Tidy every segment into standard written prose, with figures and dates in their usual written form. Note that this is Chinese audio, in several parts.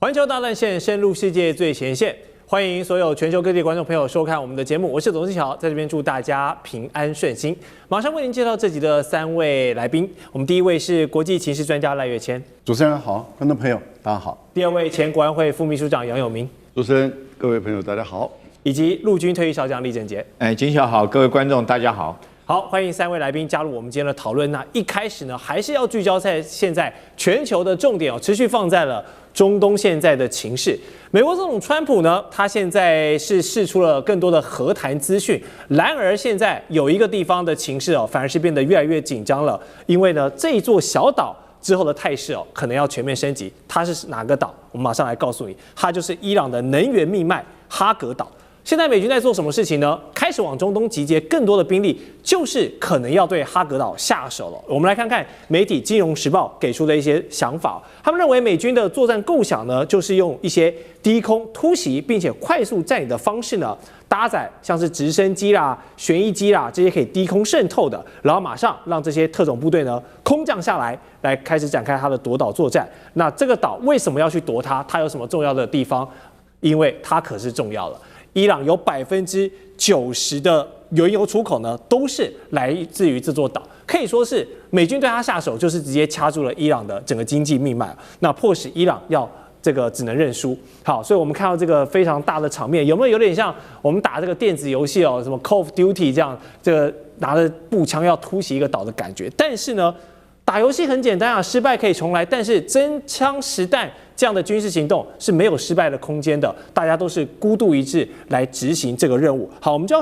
环球大乱线，深入世界最前线。欢迎所有全球各地观众朋友收看我们的节目，我是董志乔，在这边祝大家平安顺心。马上为您介绍这集的3位来宾。我们第一位是国际情势专家赖岳谦，主持人好，观众朋友大家好。第二位前国安会副秘书长杨永明，主持人各位朋友大家好，以及陆军退役少将李正杰。金小好，各位观众大家好。好，欢迎3位来宾加入我们今天的讨论。那一开始呢，还是要聚焦在现在全球的重点持续放在了中东现在的情势。美国总统川普呢，他现在是释出了更多的和谈资讯，然而现在有一个地方的情势反而是变得越来越紧张了，因为呢，这一座小岛之后的态势可能要全面升级。它是哪个岛？我们马上来告诉你，它就是伊朗的能源命脉哈格岛。现在美军在做什么事情呢？开始往中东集结更多的兵力，就是可能要对哈格岛下手了。我们来看看媒体《金融时报》给出的一些想法。他们认为美军的作战构想呢，就是用一些低空突袭并且快速占领的方式呢，搭载像是直升机啦、旋翼机啦这些可以低空渗透的，然后马上让这些特种部队呢空降下来开始展开它的夺岛作战。那这个岛为什么要去夺它？它有什么重要的地方？因为它可是重要了。伊朗有90%的原油出口呢，都是来自于这座岛，可以说是美军对它下手，就是直接掐住了伊朗的整个经济命脉，那迫使伊朗要这个只能认输。好，所以我们看到这个非常大的场面，有没有点像我们打这个电子游戏什么 Call of Duty 这样，这个拿着步枪要突袭一个岛的感觉？但是呢，打游戏很简单失败可以重来，但是真枪实弹这样的军事行动是没有失败的空间的，大家都是孤注一掷来执行这个任务。好，我们就要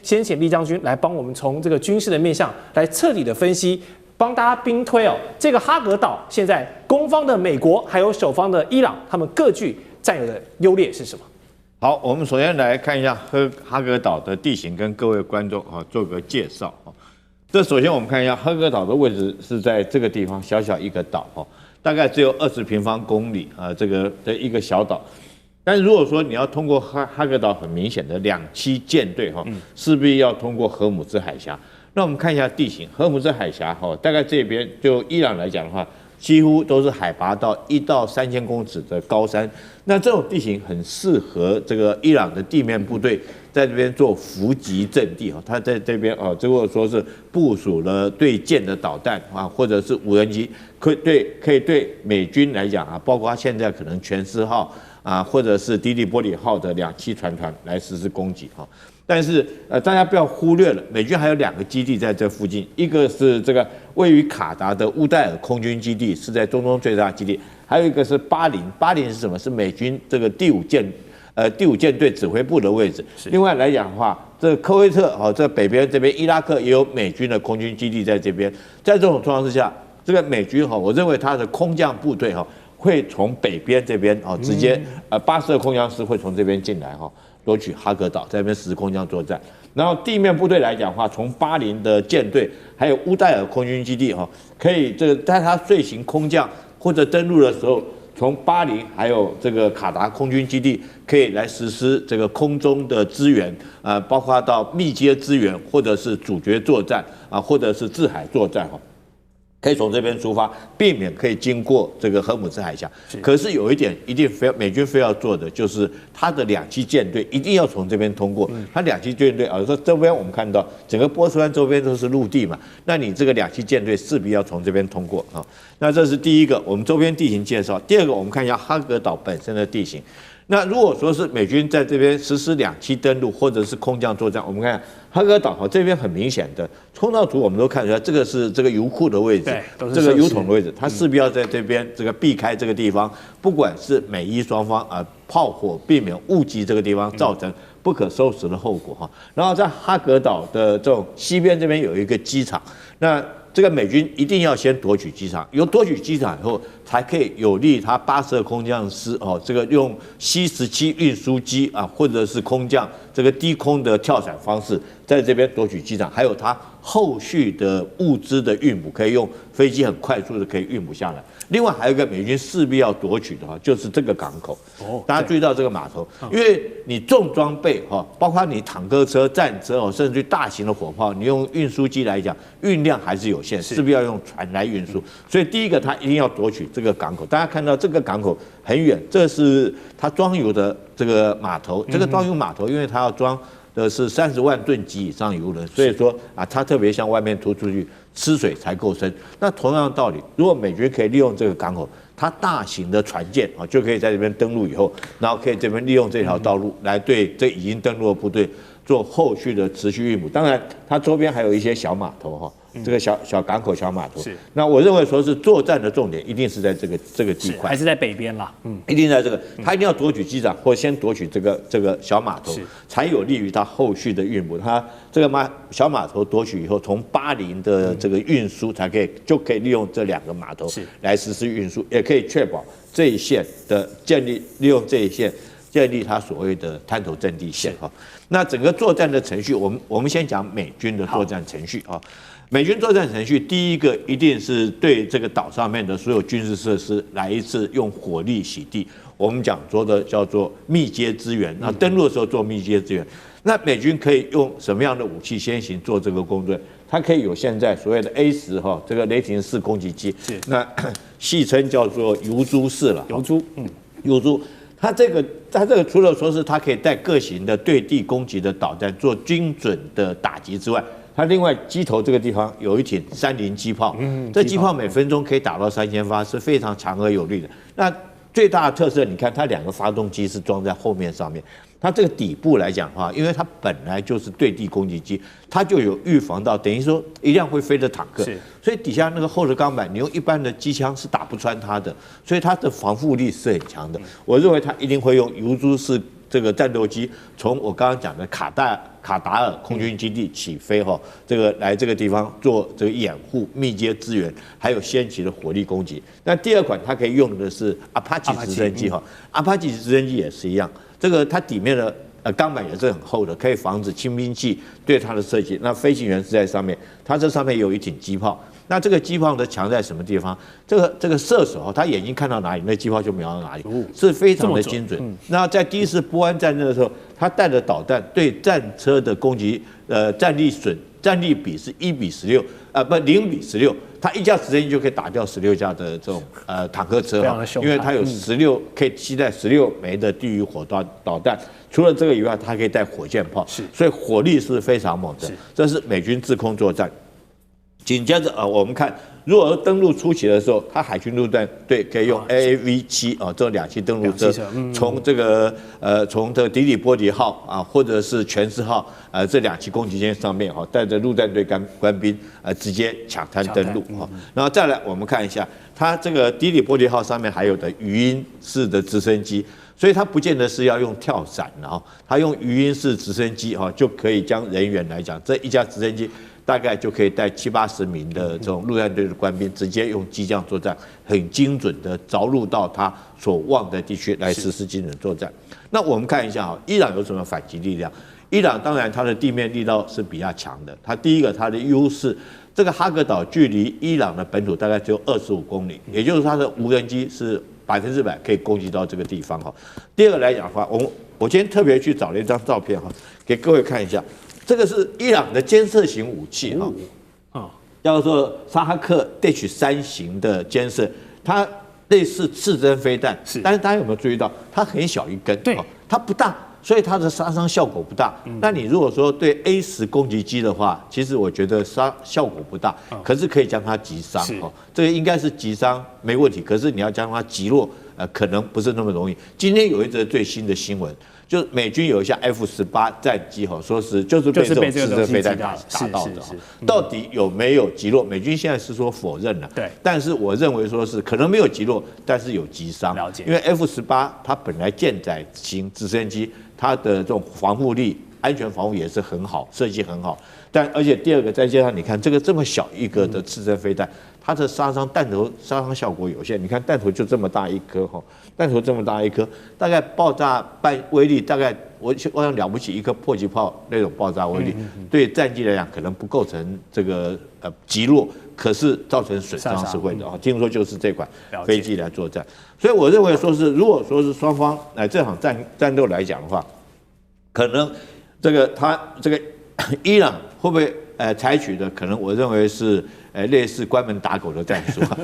先请厉将军来帮我们从这个军事的面向来彻底的分析，帮大家兵推这个哈格岛现在攻方的美国还有守方的伊朗，他们各具占有的优劣是什么？好，我们首先来看一下哈格岛的地形，跟各位观众做个介绍。这首先我们看一下哈格岛的位置是在这个地方，小小一个岛大概只有20平方公里这个的一个小岛。但是如果说你要通过哈格岛，很明显的2栖舰队势必要通过荷姆兹海峡。那我们看一下地形，荷姆兹海峡大概这边就伊朗来讲的话，几乎都是海拔到1到3000公尺的高山。那这种地形很适合这个伊朗的地面部队在这边做伏击阵地他在这边如果说是部署了对舰的导弹或者是无人机，可以对美军来讲包括现在可能全斯号或者是迪利波里号的2栖船团来实施攻击但是大家不要忽略了，美军还有2个基地在这附近，一个是这个位于卡达的乌代尔空军基地，是在中东最大的基地，还有一个是巴林是什么？是美军这个第五舰队指挥部的位置。另外来讲的话，这个科威特这北边这边伊拉克也有美军的空军基地在这边。在这种状况之下，这个美军我认为它的空降部队会从北边这边直接巴斯的空降师会从这边进来夺取哈格岛，在那边实施空降作战。然后地面部队来讲的话，从巴林的舰队还有乌代尔空军基地可以在它遂行空降或者登陆的时候，从巴林还有这个卡达空军基地可以来实施这个空中的支援包括到密接支援或者是主角作战或者是制海作战可以从这边出发，避免可以经过这个荷姆兹海峡。可是有一点一定美军非要做的，就是他的2栖舰队一定要从这边通过。他2栖舰队说这边我们看到整个波斯湾周边都是陆地嘛，那你这个2栖舰队势必要从这边通过那这是第一个，我们周边地形介绍。第二个，我们看一下哈格岛本身的地形。那如果说是美军在这边实施2栖登陆或者是空降作战，我们看哈格岛这边很明显的冲到图我们都看出来，这个是这个油库的位置，这个油桶的位置，它势必要在这边这个避开这个地方，不管是美伊双方炮火，避免误击这个地方，造成不可收拾的后果然后在哈格岛的这种西边这边有一个机场，那这个美军一定要先夺取机场，有夺取机场以后，才可以有利他82空降师这个用C-17运输机或者是空降这个低空的跳伞方式，在这边夺取机场，还有他后续的物资的运补，可以用飞机很快速的可以运补下来。另外还有一个美军势必要夺取的话，就是这个港口。大家注意到这个码头，因为你重装备包括你坦克车、战车甚至大型的火炮，你用运输机来讲，运量还是有限，势必要用船来运输。所以第一个，它一定要夺取这个港口。大家看到这个港口很远，这是它装油的这个码头。这个装油码头，因为它要装的是30万吨级以上油轮，所以说它特别向外面突出去，吃水才够深。那同样的道理，如果美军可以利用这个港口，它大型的船舰就可以在这边登陆以后，然后可以这边利用这条道路来对这已经登陆的部队做后续的持续运补。当然，它周边还有一些小码头这个小港口、小码头。是。那我认为说是作战的重点一定是在这个地块，还是在北边啦。一定在这个，他一定要夺取机场，或先夺取这个小码头，才有利于他后续的运补。他这个小码头夺取以后，从巴林的这个运输就可以利用这2个码头来实施运输，也可以确保这一线的建立，利用这一线建立他所谓的滩头阵地线那整个作战的程序，我们先讲美军的作战程序美军作战程序，第一个一定是对这个岛上面的所有军事设施来一次用火力洗地。我们讲说的叫做密接支援，那登陆的时候做密接支援。那美军可以用什么样的武器先行做这个工作？它可以有现在所谓的 A10这个雷霆式攻击机，那戏称叫做油猪式了。油猪。它这个除了说是它可以带各型的对地攻击的导弹做精准的打击之外，它另外机头这个地方有一挺30机炮，这机炮每分钟可以打到3000发，是非常强而有力的。那最大的特色，你看它2个发动机是装在后面上面，它这个底部来讲的话，因为它本来就是对地攻击机，它就有预防到，等于说一辆会飞的坦克，所以底下那个厚的钢板，你用一般的机枪是打不穿它的，所以它的防护力是很强的。我认为它一定会用油猪式这个战斗机，从我刚刚讲的卡达尔空军基地起飞这个来这个地方做这个掩护、密接支援，还有先期的火力攻击。那第2款它可以用的是 Apache 直升机Apache 直升机也是一样，这个它底面的钢板也是很厚的，可以防止轻兵器对它的射击。那飞行员是在上面，它这上面有一挺机炮。那这个机炮的强在什么地方？这个射手他眼睛看到哪里，那机炮就瞄到哪里，是非常的精准。那在第1次波湾战争的时候，他带的导弹对战车的攻击，战力比是1:16，不0:16，他一架直升机就可以打掉16架的这种坦克车因为它有可以携带16枚的地狱火导弹。除了这个以外，它可以带火箭炮，所以火力是非常猛的。这是美军制空作战。紧接着我们看，如果登陆初期的时候，它海军陆战队可以用 AAV7这2栖登陆车，从这个迪里波迪号或者是全斯号这2栖攻击舰上面带着陆战队官兵直接抢滩登陆然后再来我们看一下，它这个迪里波迪号上面还有的语音式的直升机。所以它不见得是要用跳伞它用语音式直升机就可以将人员来讲，这一架直升机大概就可以带70-80名的这种陆战队的官兵，直接用机降作战，很精准的着陆到他所望的地区来实施精准作战。那我们看一下伊朗有什么反击力量？伊朗当然它的地面力道是比较强的，它第一个它的优势，这个哈格岛距离伊朗的本土大概只有25公里，也就是它的无人机是100%可以攻击到这个地方第2个来讲的话，我今天特别去找了一张照片给各位看一下，这个是伊朗的监测型武器叫做沙哈克 H3 型的监测，它类似刺针飞弹，但是大家有没有注意到，它很小一根，它不大。所以它的杀伤效果不大。那你如果说对 A10攻击机的话，其实我觉得效果不大，可是可以将它击伤这个应该是击伤没问题。可是你要将它击落，可能不是那么容易。今天有一则最新的新闻，就是美军有一架 F-18战机说是就是被这种刺针飞弹打到的到底有没有击落？美军现在是说否认了，但是我认为说是可能没有击落，但是有击伤。因为 F-18它本来舰载型直升机，它的这种防护力安全防护也是很好，设计很好。但而且第二个，再加上你看这么小一个的刺针飞弹，它的弹头杀伤效果有限。你看弹头就这么大一颗哈，弹头这么大一颗，大概爆炸威力大概我想了不起一颗迫击炮那种爆炸威力，对战机来讲可能不构成这个击落，可是造成损伤是会的啊。听说就是这款飞机来作战，所以我认为说是如果说是双方这场战斗来讲的话，可能这个伊朗会不会采取的可能我认为是类似关门打狗的战术啊，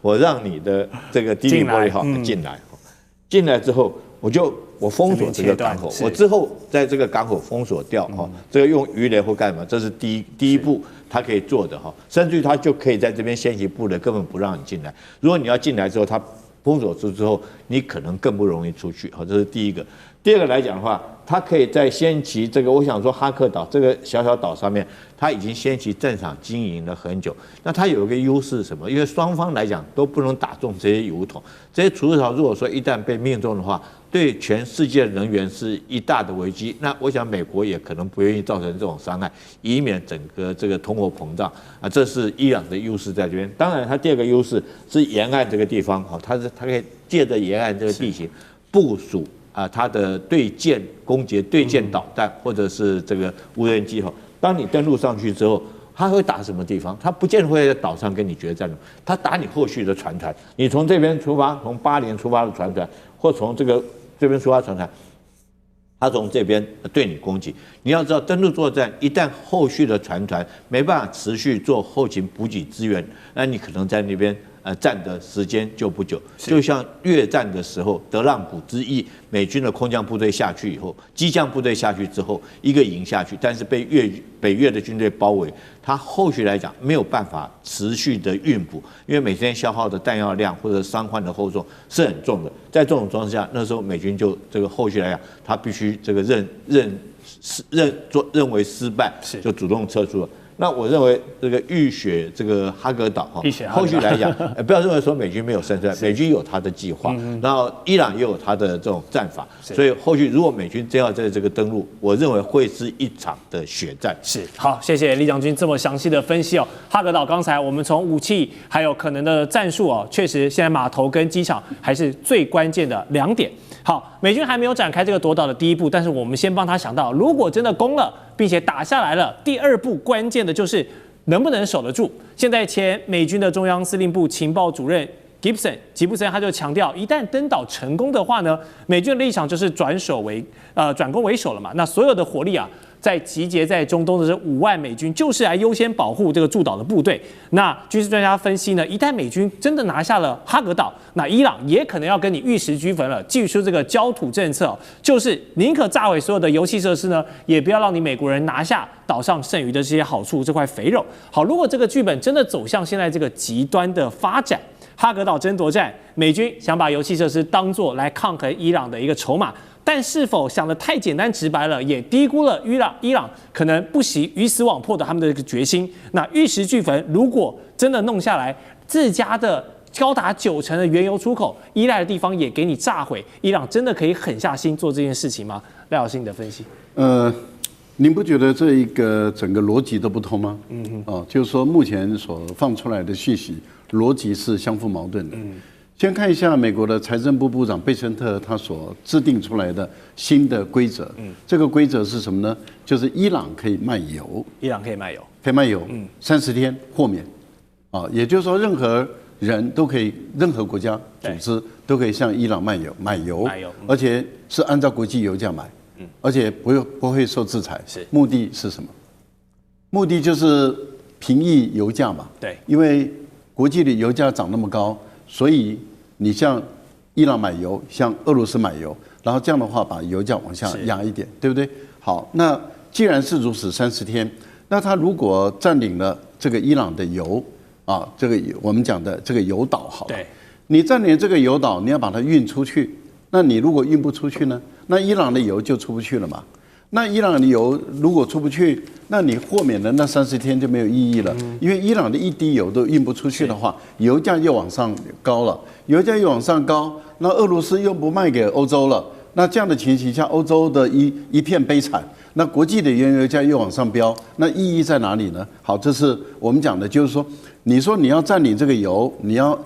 我让你的这个低力玻璃号进来之后，我封锁这个港口，我之后在这个港口封锁掉哈，这个用鱼雷或干嘛，这是第一步他可以做的哈，甚至于他就可以在这边先起步的，根本不让你进来。如果你要进来之后，他封锁住之后，你可能更不容易出去，好，这是第一个。第二个来讲的话，它可以在先期这个，我想说哈克岛这个小岛上面，它已经先期战场经营了很久。那它有一个优势是什么？因为双方来讲都不能打中这些油桶，这些储油槽如果说一旦被命中的话，对全世界的能源是一大的危机。那我想美国也可能不愿意造成这种伤害，以免整个这个通货膨胀啊，这是伊朗的优势在这边。当然，它第二个优势是沿岸这个地方，它可以借着沿岸这个地形部署。它的对舰攻击、对舰导弹或者是这个无人机哈，当你登陆上去之后，它会打什么地方？它不见得会在岛上跟你决战，它打你后续的船团。你从这边出发，从巴林出发的船团，或从这边出发船团，它从这边对你攻击。你要知道，登陆作战一旦后续的船团没办法持续做后勤补给支援，那你可能在那边。战的时间就不久，就像越战的时候，德浪谷之役，美军的空降部队下去以后，机降部队下去之后，一个营下去，但是被北越的军队包围，它后续来讲没有办法持续的运补，因为每天消耗的弹药量或者伤患的厚重是很重的，在这种状况下，那时候美军就这个后续来讲，他必须这个认为失败，就主动撤出了。那我认为这个浴血这个哈格岛哈，后续来讲，不要认为说美军没有胜算，美军有他的计划，然后伊朗也有他的这种战法，所以后续如果美军真要在这个登陆，我认为会是一场的血战。是，好，谢谢李将军这么详细的分析哦。哈格岛刚才我们从武器还有可能的战术哦，确实现在码头跟机场还是最关键的2点。好，美军还没有展开这个夺岛的第一步，但是我们先帮他想到，如果真的攻了，并且打下来了，第2步关键的就是能不能守得住。现在前美军的中央司令部情报主任吉布森他就强调，一旦登岛成功的话呢，美军的立场就是转攻为守了嘛。那所有的火力啊，在集结在中东的这5万美军，就是来优先保护这个驻岛的部队。那军事专家分析呢，一旦美军真的拿下了哈格岛，那伊朗也可能要跟你玉石俱焚了，祭出这个焦土政策，就是宁可炸毁所有的油气设施呢，也不要让你美国人拿下岛上剩余的这些好处，这块肥肉。好，如果这个剧本真的走向现在这个极端的发展，哈格岛争夺战，美军想把油气设施当作来抗衡伊朗的一个筹码，但是否想得太简单直白了，也低估了伊朗可能不惜鱼死网破的他们的一个决心。那玉石俱焚，如果真的弄下来，自家的高达90%的原油出口依赖的地方也给你炸毁，伊朗真的可以狠下心做这件事情吗？赖老师，你的分析？您不觉得这一个整个逻辑都不通吗？就是说目前所放出来的讯息逻辑是相互矛盾的。先看一下美国的财政部部长贝森特他所制定出来的新的规则。这个规则是什么呢？就是伊朗可以卖油，可以卖油，30天豁免。也就是说任何人都可以，任何国家组织都可以向伊朗买油，而且是按照国际油价买。而且不会受制裁，目的是什么？目的就是平抑油价嘛。对，因为国际的油价涨那么高，所以你向伊朗买油，向俄罗斯买油，然后这样的话把油价往下压一点，对不对？好，那既然是如此，30天，那他如果占领了这个伊朗的油这个我们讲的这个油岛，好了，你占领这个油岛，你要把它运出去，那你如果运不出去呢？那伊朗的油就出不去了嘛？那伊朗的油如果出不去，那你豁免的那30天就没有意义了，因为伊朗的一滴油都运不出去的话，油价又往上高了，油价又往上高，那俄罗斯又不卖给欧洲了，那这样的情形下，欧洲的一片悲惨，那国际的原油价又往上飙，那意义在哪里呢？好，这是我们讲的，就是说，你说你要占领这个油，你要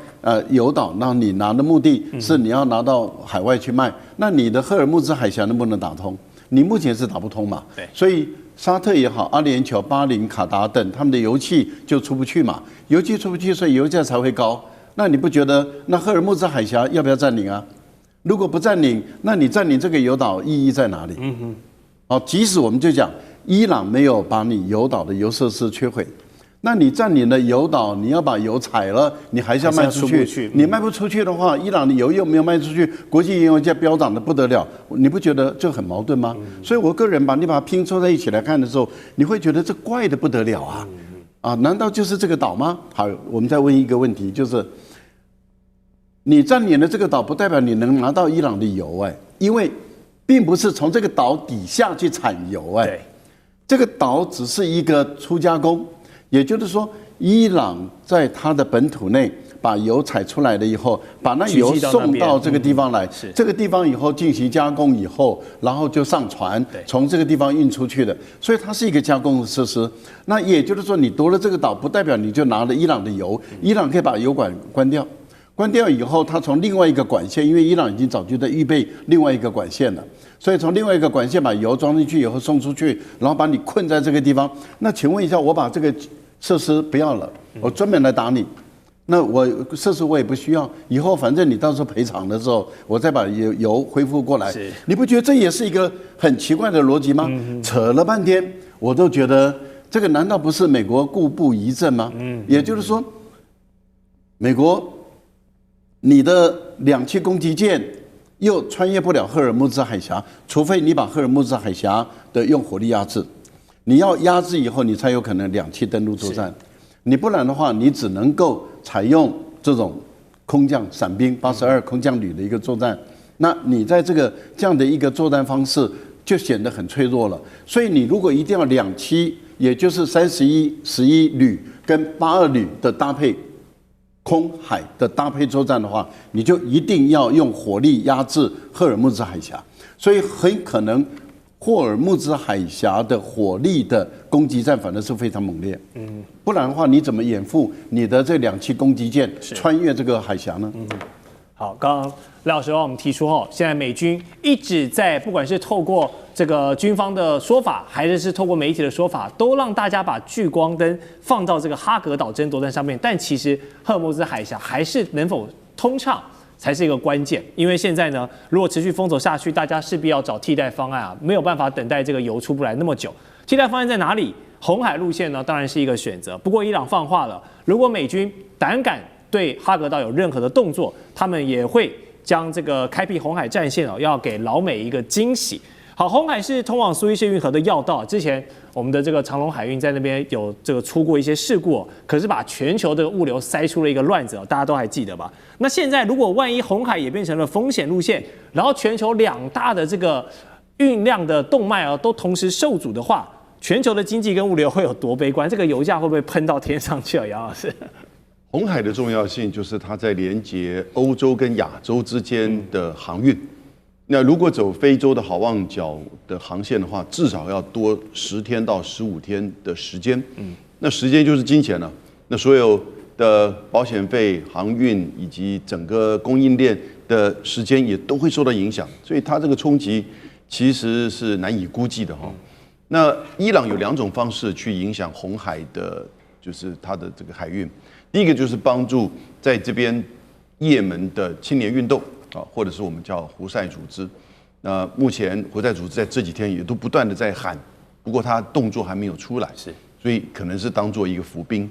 油岛，那你拿的目的是你要拿到海外去卖，那你的赫尔木兹海峡能不能打通？你目前是打不通嘛？对，所以沙特也好，阿联酋、巴林、卡达等，他们的油气就出不去嘛，油气出不去，所以油价才会高。那你不觉得那赫尔木兹海峡要不要占领啊？如果不占领，那你占领这个油岛意义在哪里？好，即使我们就讲伊朗没有把你油岛的油设施摧毁，那你占领了油岛，你要把油采了，你还是要卖出去。你卖不出去的话，伊朗的油又没有卖出去，国际原油价飙涨的不得了，你不觉得这很矛盾吗？所以我个人你把它拼凑在一起来看的时候，你会觉得这怪的不得了啊！啊，难道就是这个岛吗？好，我们再问一个问题，就是你占领了这个岛，不代表你能拿到伊朗的油因为并不是从这个岛底下去产油对，这个岛只是一个初加工，也就是说，伊朗在它的本土内把油采出来了以后，把那油送到这个地方来，这个地方以后进行加工以后，然后就上船，从这个地方运出去的，所以它是一个加工的设施。那也就是说，你夺了这个岛，不代表你就拿了伊朗的油，伊朗可以把油管关掉。关掉以后，它从另外一个管线，因为伊朗已经早就在预备另外一个管线了，所以从另外一个管线把油装进去以后送出去，然后把你困在这个地方。那请问一下，我把这个设施不要了，我专门来打你，那我设施我也不需要，以后反正你到时候赔偿的时候，我再把油恢复过来。你不觉得这也是一个很奇怪的逻辑吗？扯了半天，我都觉得这个难道不是美国故布疑阵吗？也就是说，美国。你的两栖攻击舰又穿越不了赫尔木兹海峡，除非你把赫尔木兹海峡的用火力压制。你要压制以后，你才有可能两栖登陆作战。你不然的话，你只能够采用这种空降伞兵82空降旅的一个作战。那你在这样的一个作战方式就显得很脆弱了。所以你如果一定要两栖，也就是31旅跟82旅的搭配。空海的搭配作战的话，你就一定要用火力压制赫尔木兹海峡，所以很可能霍尔木兹海峡的火力的攻击战反而是非常猛烈。不然的话，你怎么掩护你的这两栖攻击舰穿越这个海峡呢？好，刚刚赖老师帮我们提出现在美军一直在不管是透过这个军方的说法，还是透过媒体的说法，都让大家把聚光灯放到这个哈格岛争夺战上面。但其实赫尔木兹海峡还是能否通畅才是一个关键。因为现在呢，如果持续封锁下去，大家势必要找替代方案啊，没有办法等待这个油出不来那么久。替代方案在哪里？红海路线呢，当然是一个选择。不过伊朗放话了，如果美军胆敢对哈格岛有任何的动作，他们也会将这个开辟红海战线要给老美一个惊喜。好，红海是通往苏伊士运河的要道。之前我们的这个长荣海运在那边有这个出过一些事故可是把全球的物流塞出了一个乱子大家都还记得吧？那现在如果万一红海也变成了风险路线，然后全球两大的这个运量的动脉都同时受阻的话，全球的经济跟物流会有多悲观？这个油价会不会喷到天上去杨老师？红海的重要性就是它在连接欧洲跟亚洲之间的航运。那如果走非洲的好望角的航线的话，至少要多10天到15天的时间。那时间就是金钱了。那所有的保险费、航运以及整个供应链的时间也都会受到影响，所以它这个冲击其实是难以估计的哈。那伊朗有2种方式去影响红海的，就是它的这个海运。第一个就是帮助在这边也门的青年运动。或者是我们叫胡塞组织，那目前胡塞组织在这几天也都不断的在喊，不过他动作还没有出来，所以可能是当做一个伏兵。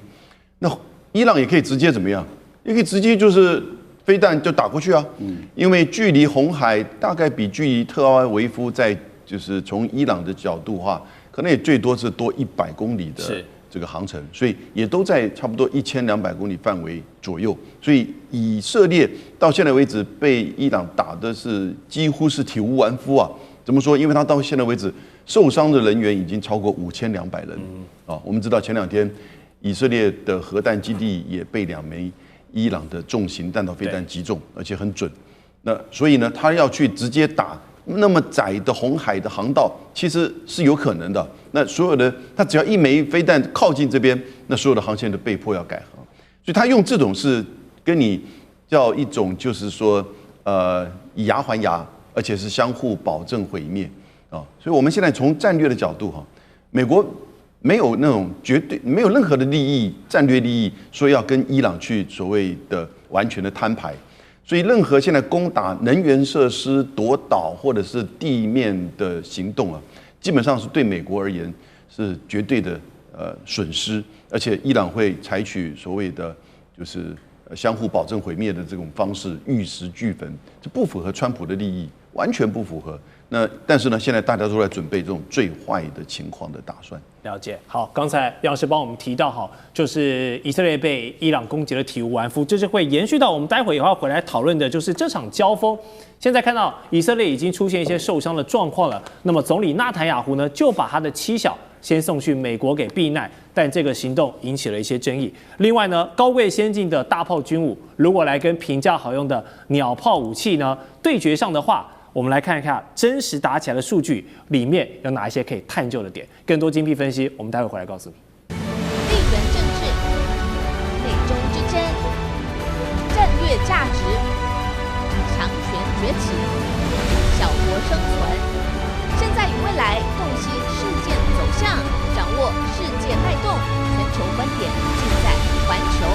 那伊朗也可以直接怎么样？也可以直接就是飞弹就打过去啊，因为距离红海大概比距离特拉维夫在就是从伊朗的角度的话，可能也最多是多100公里的这个航程，所以也都在差不多1200公里范围左右。所以以色列到现在为止被伊朗打的是几乎是体无完肤啊。怎么说？因为他到现在为止受伤的人员已经超过5200人啊。我们知道前2天以色列的核弹基地也被2枚伊朗的重型弹道飞弹击中，而且很准。那所以呢，他要去直接打那么窄的红海的航道其实是有可能的。那所有的它只要一枚飞弹靠近这边，那所有的航线都被迫要改航。所以他用这种是跟你叫一种就是说以牙还牙，而且是相互保证毁灭啊。所以我们现在从战略的角度哈，美国没有那种绝对没有任何的利益战略利益说要跟伊朗去所谓的完全的摊牌。所以，任何现在攻打能源设施、夺岛或者是地面的行动啊，基本上是对美国而言是绝对的损失，而且伊朗会采取所谓的就是相互保证毁灭的这种方式，玉石俱焚，这不符合川普的利益，完全不符合。那但是呢，现在大家都在准备这种最坏的情况的打算。了解。好，刚才杨老师帮我们提到哈，就是以色列被伊朗攻击了体无完肤，这是会延续到我们待会也要回来讨论的，就是这场交锋。现在看到以色列已经出现一些受伤的状况了，那么总理纳坦雅胡呢就把他的妻小先送去美国给避难，但这个行动引起了一些争议。另外呢，高贵先进的大炮军武，如果来跟平价好用的鸟炮武器呢对决上的话，我们来看一看真实打起来的数据里面有哪一些可以探究的点。更多精辟分析，我们待会回来告诉你。地缘政治、美中之争、战略价值、强权崛起、小国生存，现在与未来洞悉事件走向，掌握世界脉动，全球观点尽在环球